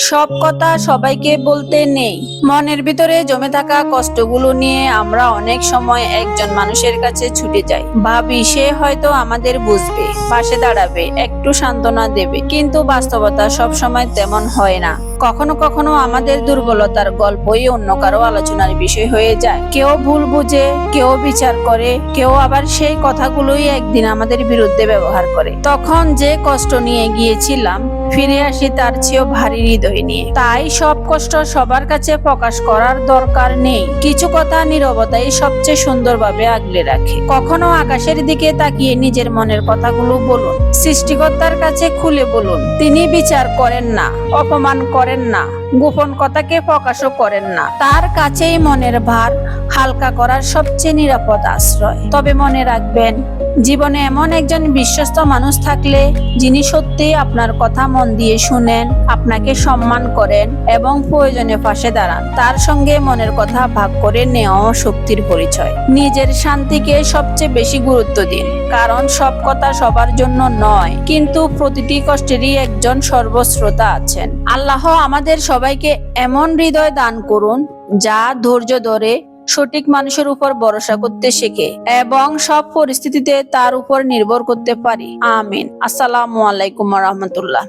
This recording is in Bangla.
সব কথা সবাইকে বলতে নেই। মনের ভিতরে জমে থাকা কষ্টগুলো নিয়ে আমরা অনেক সময় একজন মানুষের কাছে ছুটে যাই, ভাবি সে হয়তো আমাদের বুঝবে, পাশে দাঁড়াবে, একটু সান্ত্বনা দেবে। কিন্তু বাস্তবতা সব সময় তেমন হয় না। কখনো কখনো আমাদের দুর্বলতার গল্পই অন্য কারো আলোচনার বিষয় হয়ে যায়। কেউ ভুল বুঝে, কেউ বিচার করে, কেউ আবার সেই কথাগুলোই একদিন আমাদের বিরুদ্ধে ব্যবহার করে। তখন যে কষ্ট নিয়ে গিয়েছিলাম, ফিরে আসি তার চেয়েও ভারী হৃদয় নিয়ে। তাই সব কষ্ট সবার কাছে প্রকাশ করার দরকার নেই। কিছু কথা নীরবতাই সবচেয়ে সুন্দরভাবে আগলে রাখে। কখনো আকাশের দিকে তাকিয়ে নিজের মনের কথাগুলো বলুন, সৃষ্টিকর্তার কাছে খুলে বলুন। তিনি বিচার করেন না, অপমান করেন না, গোপন কথাকে প্রকাশও করেন না। তার কাছেই মনের ভার হালকা করার সবচেয়ে নিরাপদ আশ্রয়। তবে মনে রাখবেন, জীবনে এমন একজন বিশ্বস্ত মানুষ থাকলে, যিনি সত্যি আপনার কথা মন দিয়ে শুনেন, আপনাকে সম্মান করেন এবং প্রয়োজনে পাশে দাঁড়ান, তার সঙ্গে মনের কথা ভাগ করে নেওয়া শক্তির পরিচয়। নিজের শান্তিকে সবচেয়ে বেশি গুরুত্ব দিন, কারণ সব কথা সবার জন্য নয়, কিন্তু প্রতিটি কষ্টেরই একজন সর্বশ্রোতা আছেন। আল্লাহ আমাদের সবাইকে এমন হৃদয় দান করুন, যা ধৈর্য ধরে সঠিক মানুষের উপর ভরসা করতে শেখে এবং সব পরিস্থিতিতে তার উপর নির্ভর করতে পারি। আমিন। আসসালামু আলাইকুম ওয়া রাহমাতুল্লাহ।